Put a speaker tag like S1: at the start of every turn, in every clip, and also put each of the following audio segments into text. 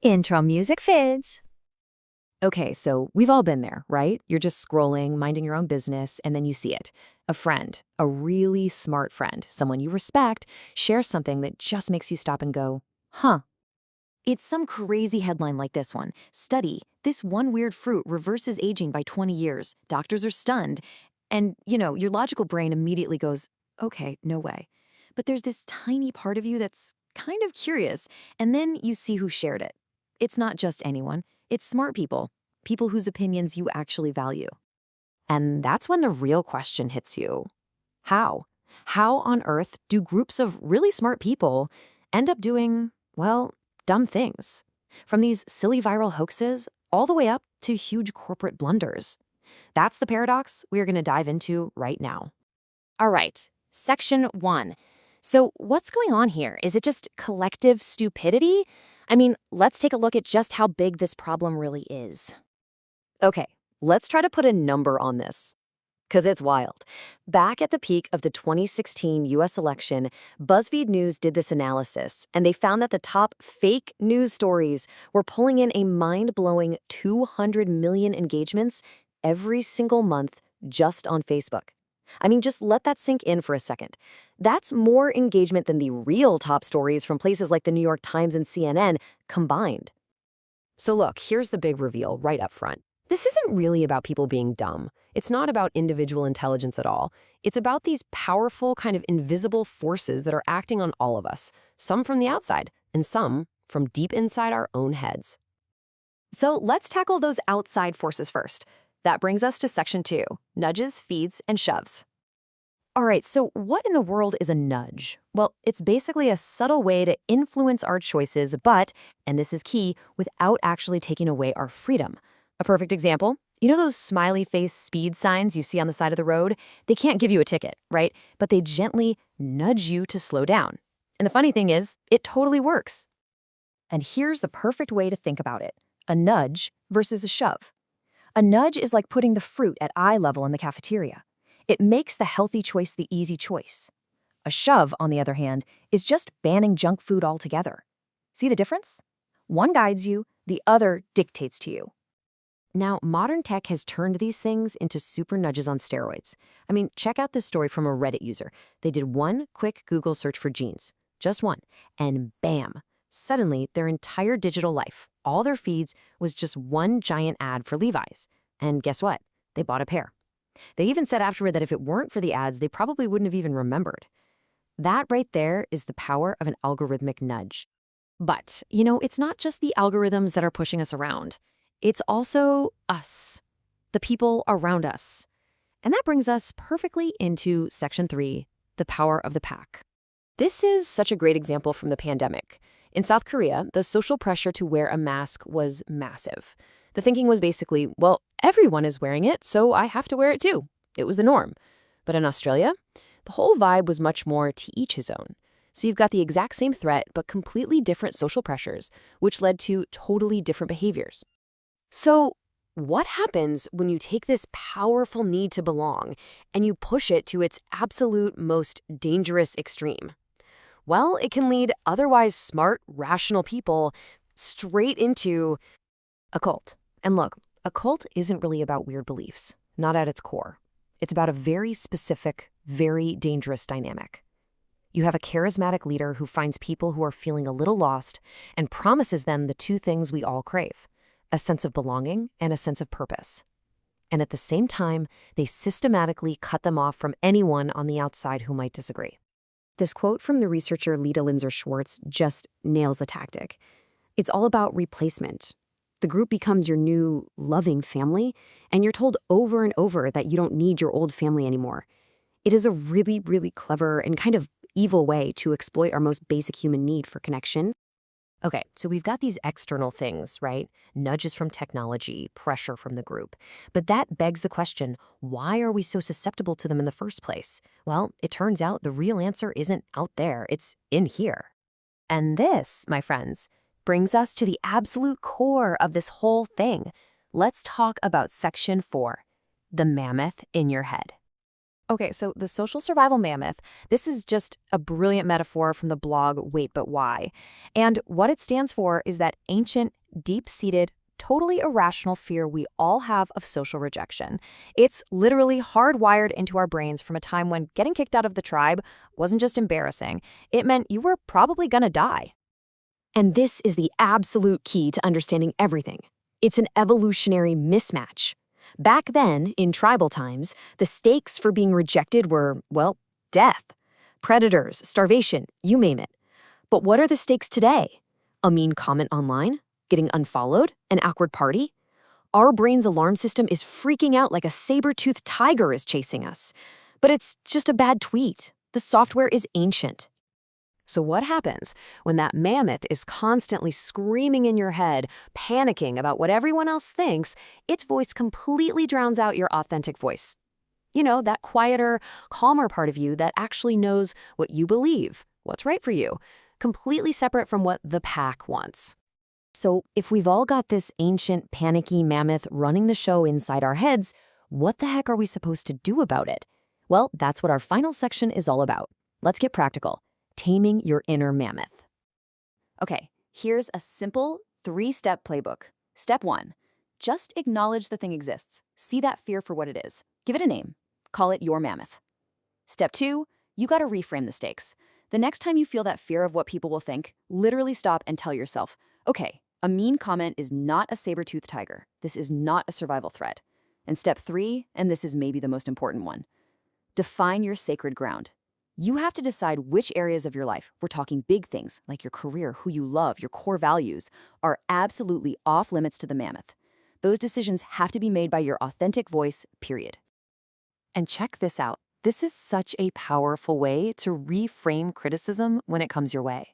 S1: Intro music fits.
S2: Okay, so we've all been there, right? You're just scrolling, minding your own business, and then you see it. A friend, a really smart friend, someone you respect, shares something that just makes you stop and go, huh. It's some crazy headline like this one. Study, this one weird fruit reverses aging by 20 years. Doctors are stunned. And, your logical brain immediately goes, okay, no way. But there's this tiny part of you that's kind of curious, and then you see who shared it. It's not just anyone. It's smart people, people whose opinions you actually value. And that's when the real question hits you. How? How on earth do groups of really smart people end up doing, well, dumb things? From these silly viral hoaxes all the way up to huge corporate blunders. That's the paradox we're going to dive into right now. All right, section 1. So what's going on here? Is it just collective stupidity? I mean, let's take a look at just how big this problem really is. Okay, let's try to put a number on this, because it's wild. Back at the peak of the 2016 US election, BuzzFeed News did this analysis, and they found that the top fake news stories were pulling in a mind-blowing 200 million engagements every single month just on Facebook. I mean, just let that sink in for a second. That's more engagement than the real top stories from places like the New York Times and CNN combined. So look, here's the big reveal right up front. This isn't really about people being dumb. It's not about individual intelligence at all. It's about these powerful, kind of invisible forces that are acting on all of us, some from the outside and some from deep inside our own heads. So let's tackle those outside forces first. That brings us to section 2, nudges, feeds, and shoves. All right, so what in the world is a nudge? Well, it's basically a subtle way to influence our choices, but, and this is key, without actually taking away our freedom. A perfect example, you know those smiley face speed signs you see on the side of the road? They can't give you a ticket, right? But they gently nudge you to slow down. And the funny thing is, it totally works. And here's the perfect way to think about it. A nudge versus a shove. A nudge is like putting the fruit at eye level in the cafeteria. It makes the healthy choice the easy choice. A shove, on the other hand, is just banning junk food altogether. See the difference? One guides you, the other dictates to you. Now, modern tech has turned these things into super nudges on steroids. I mean, check out this story from a Reddit user. They did one quick Google search for jeans, just one, and bam, suddenly their entire digital life, all their feeds, was just one giant ad for Levi's. And guess what? They bought a pair. They even said afterward that if it weren't for the ads, they probably wouldn't have even remembered. That right there is the power of an algorithmic nudge. But, it's not just the algorithms that are pushing us around. It's also us, the people around us. And that brings us perfectly into section 3, the power of the pack. This is such a great example from the pandemic. In South Korea, the social pressure to wear a mask was massive. The thinking was basically, well, everyone is wearing it, so I have to wear it too. It was the norm. But in Australia, the whole vibe was much more to each his own. So you've got the exact same threat, but completely different social pressures, which led to totally different behaviors. So what happens when you take this powerful need to belong and you push it to its absolute most dangerous extreme? Well, it can lead otherwise smart, rational people straight into a cult. And look, a cult isn't really about weird beliefs, not at its core. It's about a very specific, very dangerous dynamic. You have a charismatic leader who finds people who are feeling a little lost and promises them the two things we all crave, a sense of belonging and a sense of purpose. And at the same time, they systematically cut them off from anyone on the outside who might disagree. This quote from the researcher Lita Linzer-Schwartz just nails the tactic. It's all about replacement. The group becomes your new, loving family, and you're told over and over that you don't need your old family anymore. It is a really, really clever and kind of evil way to exploit our most basic human need for connection. Okay, so we've got these external things, right? Nudges from technology, pressure from the group. But that begs the question, why are we so susceptible to them in the first place? Well, it turns out the real answer isn't out there, it's in here. And this, my friends, brings us to the absolute core of this whole thing. Let's talk about section 4, the mammoth in your head. Okay, so the social survival mammoth, this is just a brilliant metaphor from the blog Wait But Why. And what it stands for is that ancient, deep-seated, totally irrational fear we all have of social rejection. It's literally hardwired into our brains from a time when getting kicked out of the tribe wasn't just embarrassing, it meant you were probably gonna die. And this is the absolute key to understanding everything. It's an evolutionary mismatch. Back then, in tribal times, the stakes for being rejected were, well, death, predators, starvation, you name it. But what are the stakes today? A mean comment online? Getting unfollowed? An awkward party? Our brain's alarm system is freaking out like a saber-toothed tiger is chasing us. But it's just a bad tweet. The software is ancient. So what happens when that mammoth is constantly screaming in your head, panicking about what everyone else thinks? Its voice completely drowns out your authentic voice. You know, that quieter, calmer part of you that actually knows what you believe, what's right for you, completely separate from what the pack wants. So if we've all got this ancient, panicky mammoth running the show inside our heads, what the heck are we supposed to do about it? Well, that's what our final section is all about. Let's get practical. Taming your inner mammoth. Okay, here's a simple 3-step playbook. Step 1, just acknowledge the thing exists. See that fear for what it is. Give it a name. Call it your mammoth. Step 2, you gotta reframe the stakes. The next time you feel that fear of what people will think, literally stop and tell yourself, okay, a mean comment is not a saber-toothed tiger. This is not a survival threat. And step 3, and this is maybe the most important one, define your sacred ground. You have to decide which areas of your life, we're talking big things like your career, who you love, your core values, are absolutely off limits to the mammoth. Those decisions have to be made by your authentic voice, period. And check this out. This is such a powerful way to reframe criticism when it comes your way.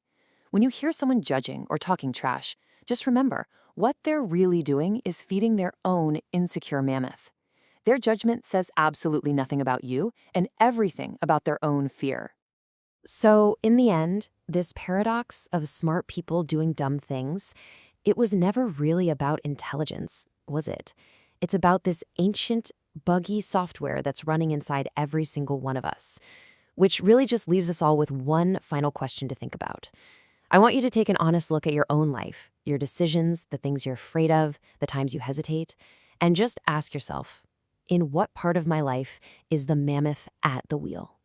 S2: When you hear someone judging or talking trash, just remember, what they're really doing is feeding their own insecure mammoth. Their judgment says absolutely nothing about you and everything about their own fear. So, in the end, this paradox of smart people doing dumb things, it was never really about intelligence, was it? It's about this ancient, buggy software that's running inside every single one of us, which really just leaves us all with one final question to think about. I want you to take an honest look at your own life, your decisions, the things you're afraid of, the times you hesitate, and just ask yourself, in what part of my life is the mammoth at the wheel?